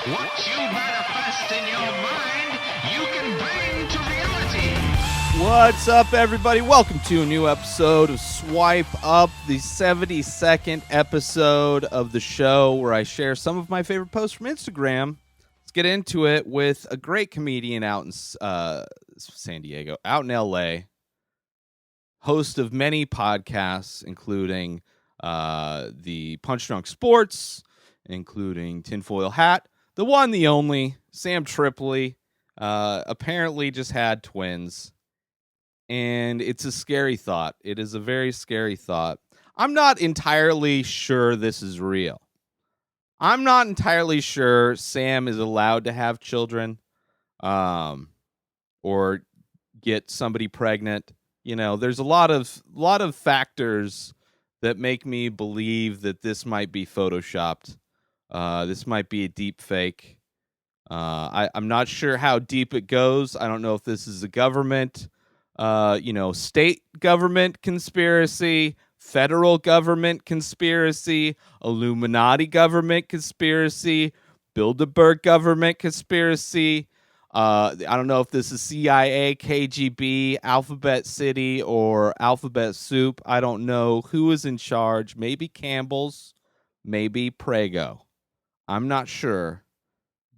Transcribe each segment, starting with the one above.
What you manifest in your mind, you can bring to reality. What's up, everybody? Welcome to a new episode of Swipe Up, the 72nd episode of the show where I share some of my favorite posts from Instagram. Let's get into it with a great comedian out in San Diego, out in LA, host of many podcasts, including the Punch Drunk Sports, including Tinfoil Hat, the one, the only, Sam Tripoli, apparently just had twins. And it's a scary thought. It is a very scary thought. I'm not entirely sure this is real. I'm not entirely sure Sam is allowed to have children, or get somebody pregnant. You know, there's a lot of factors that make me believe that this might be photoshopped. This might be a deep fake. I'm not sure how deep it goes. I don't know if this is a government, state government conspiracy, federal government conspiracy, Illuminati government conspiracy, Bilderberg government conspiracy. I don't know if this is CIA, KGB, Alphabet City, or Alphabet Soup. I don't know who is in charge. Maybe Campbell's, maybe Prego. I'm not sure.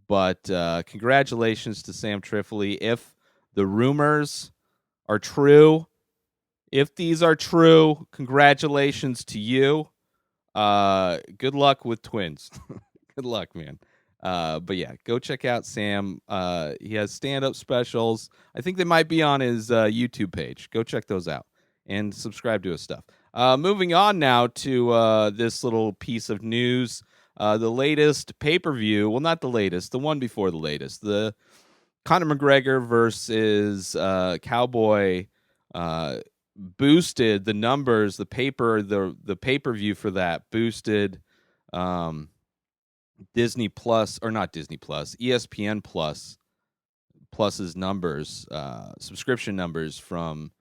But congratulations to Sam Tripoli. If the rumors are true, if these are true, congratulations to you. Good luck with twins. Good luck, man. But yeah, go check out Sam. He has stand-up specials. I think they might be on his YouTube page. Go check those out and subscribe to his stuff. Moving on now to this little piece of news. The latest pay-per-view, well, not the latest, the one before the latest, the Conor McGregor versus Cowboy boosted the numbers. The pay-per-view for that boosted Disney Plus, or not Disney Plus, ESPN Plus's numbers, subscription numbers from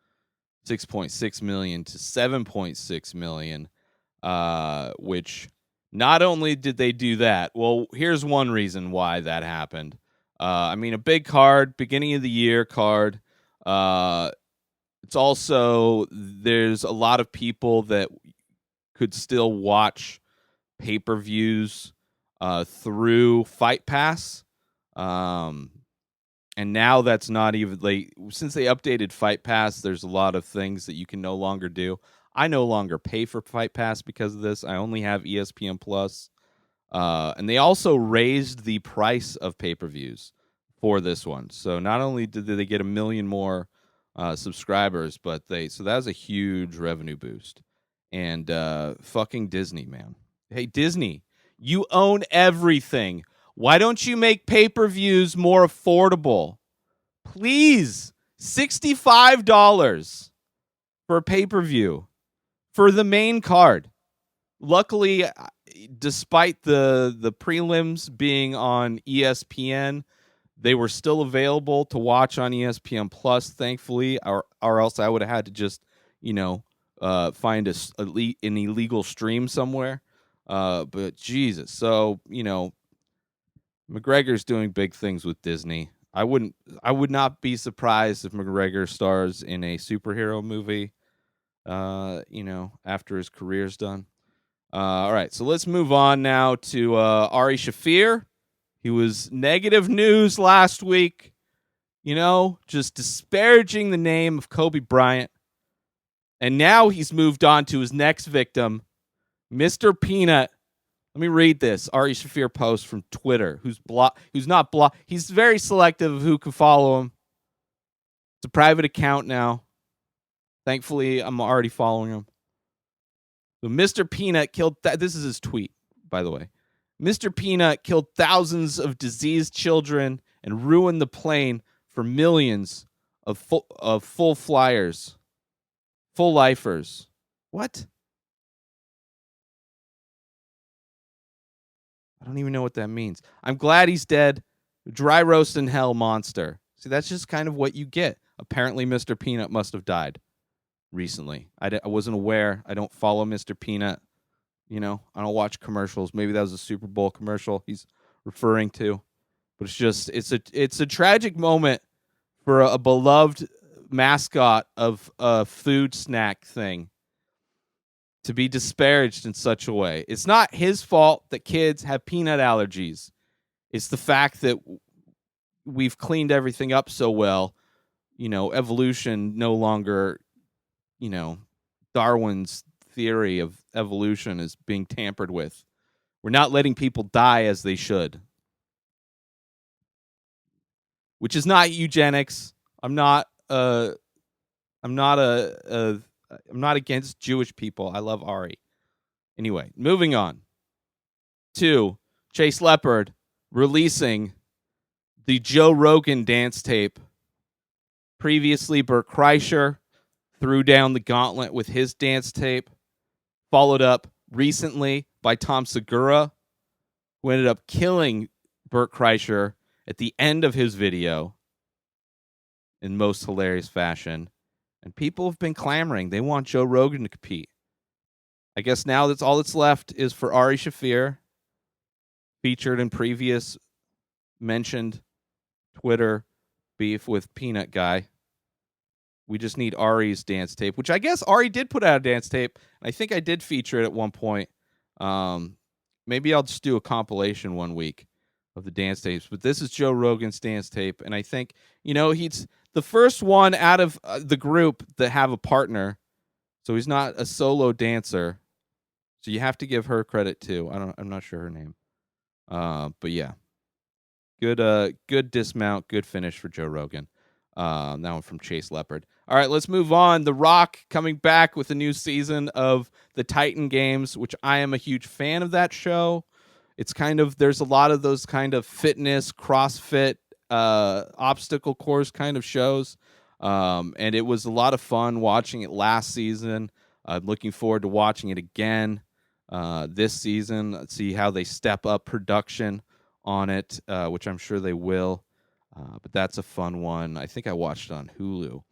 6.6 million to 7.6 million, which not only did they do that, well, here's one reason why that happened. A big card, beginning of the year card. It's also, there's a lot of people that could still watch pay-per-views through Fight Pass. And now that's not even, since they updated Fight Pass, there's a lot of things that you can no longer do. I no longer pay for Fight Pass because of this. I only have ESPN Plus. And they also raised the price of pay-per-views for this one. So not only did they get 1 million more subscribers, but so that was a huge revenue boost. And fucking Disney, man. Hey, Disney, you own everything. Why don't you make pay-per-views more affordable? Please, $65 for a pay-per-view for the main card. Luckily, despite the prelims being on ESPN, they were still available to watch on ESPN Plus, thankfully, or else I would have had to just, find an illegal stream somewhere. But Jesus, so, McGregor's doing big things with Disney. I would not be surprised if McGregor stars in a superhero movie, after his career's done. All right, so let's move on now to Ari Shaffir. He was negative news last week, just disparaging the name of Kobe Bryant. And now he's moved on to his next victim, Mr. Peanut. Let me read this Ari Shaffir post from Twitter, who's not blocked. He's very selective of who can follow him. It's a private account now. Thankfully, I'm already following him. So Mr. Peanut killed... this is his tweet, by the way. Mr. Peanut killed thousands of diseased children and ruined the plane for millions of full flyers. Full lifers. What? I don't even know what that means. I'm glad he's dead. Dry roast in hell monster. See, that's just kind of what you get. Apparently, Mr. Peanut must have died recently. I wasn't aware. I don't follow Mr. Peanut. I don't watch commercials. Maybe that was a Super Bowl commercial. He's referring to. But it's a tragic moment for a beloved mascot of a food snack thing to be disparaged in such a way. It's not his fault that kids have peanut allergies. It's the fact that we've cleaned everything up so well. Evolution no longer, Darwin's theory of evolution is being tampered with. We're not letting people die as they should. Which is not eugenics. I'm not against Jewish people. I love Ari. Anyway, moving on to Chase Leopard releasing the Joe Rogan dance tape. Previously, Bert Kreischer threw down the gauntlet with his dance tape, followed up recently by Tom Segura, who ended up killing Bert Kreischer at the end of his video in most hilarious fashion. And people have been clamoring. They want Joe Rogan to compete. I guess now that's all that's left is for Ari Shaffir, featured in previous mentioned Twitter beef with Peanut Guy. We just need Ari's dance tape, which I guess Ari did put out a dance tape. I think I did feature it at one point. Maybe I'll just do a compilation one week of the dance tapes. But this is Joe Rogan's dance tape. And I think, he's the first one out of the group that have a partner. So he's not a solo dancer. So you have to give her credit too. I'm not sure her name. But yeah. Good dismount, good finish for Joe Rogan. That one from Chase Leopard. All right, let's move on. The Rock coming back with a new season of the Titan Games, which I am a huge fan of that show. It's there's a lot of those kind of fitness, CrossFit, obstacle course kind of shows. And it was a lot of fun watching it last season. I'm looking forward to watching it again this season. Let's see how they step up production on it, which I'm sure they will. But that's a fun one. I think I watched it on Hulu.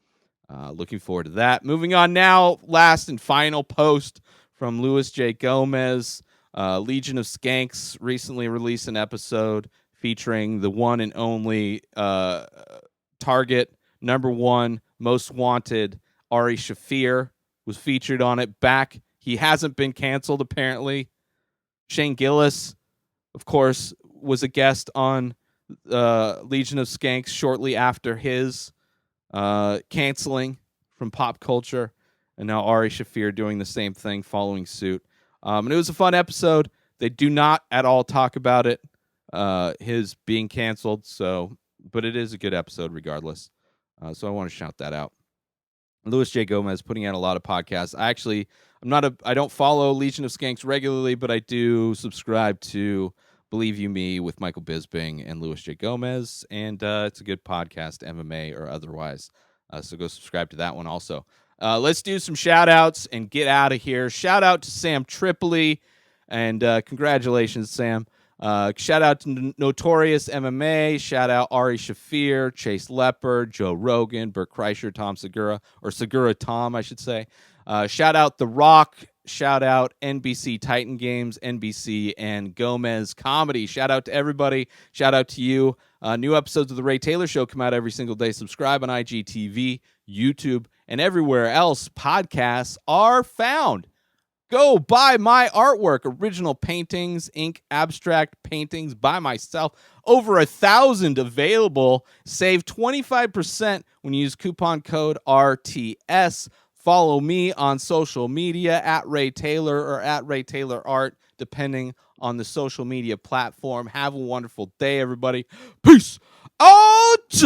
Looking forward to that. Moving on now, last and final post from Luis J. Gomez. Legion of Skanks recently released an episode featuring the one and only target, number one, most wanted, Ari Shaffir was featured on it back. He hasn't been canceled, apparently. Shane Gillis, of course, was a guest on Legion of Skanks shortly after his canceling from pop culture, and now Ari Shaffir doing the same thing, following suit. And it was a fun episode. They do not at all talk about it, his being canceled. But it is a good episode regardless. So I want to shout that out. Luis J. Gomez putting out a lot of podcasts. I don't follow Legion of Skanks regularly, but I do subscribe to Believe You Me with Michael Bisping and Luis J. Gomez, and it's a good podcast, MMA or otherwise. So go subscribe to that one also. Let's do some shout-outs and get out of here. Shout-out to Sam Tripoli, and congratulations, Sam. Shout-out to Notorious MMA. Shout-out Ari Shaffir, Chase Leopard, Joe Rogan, Bert Kreischer, Tom Segura, or Segura Tom, I should say. Shout-out The Rock. Shout-out NBC Titan Games, NBC, and Gomez Comedy. Shout-out to everybody. Shout-out to you. New episodes of The Ray Taylor Show come out every single day. Subscribe on IGTV, YouTube, and everywhere else podcasts are found. Go buy my artwork, original paintings, ink, abstract paintings by myself. Over 1,000 available. Save 25% when you use coupon code RTS. Follow me on social media at Ray Taylor or at Ray Taylor Art, depending on the social media platform. Have a wonderful day, everybody. Peace out.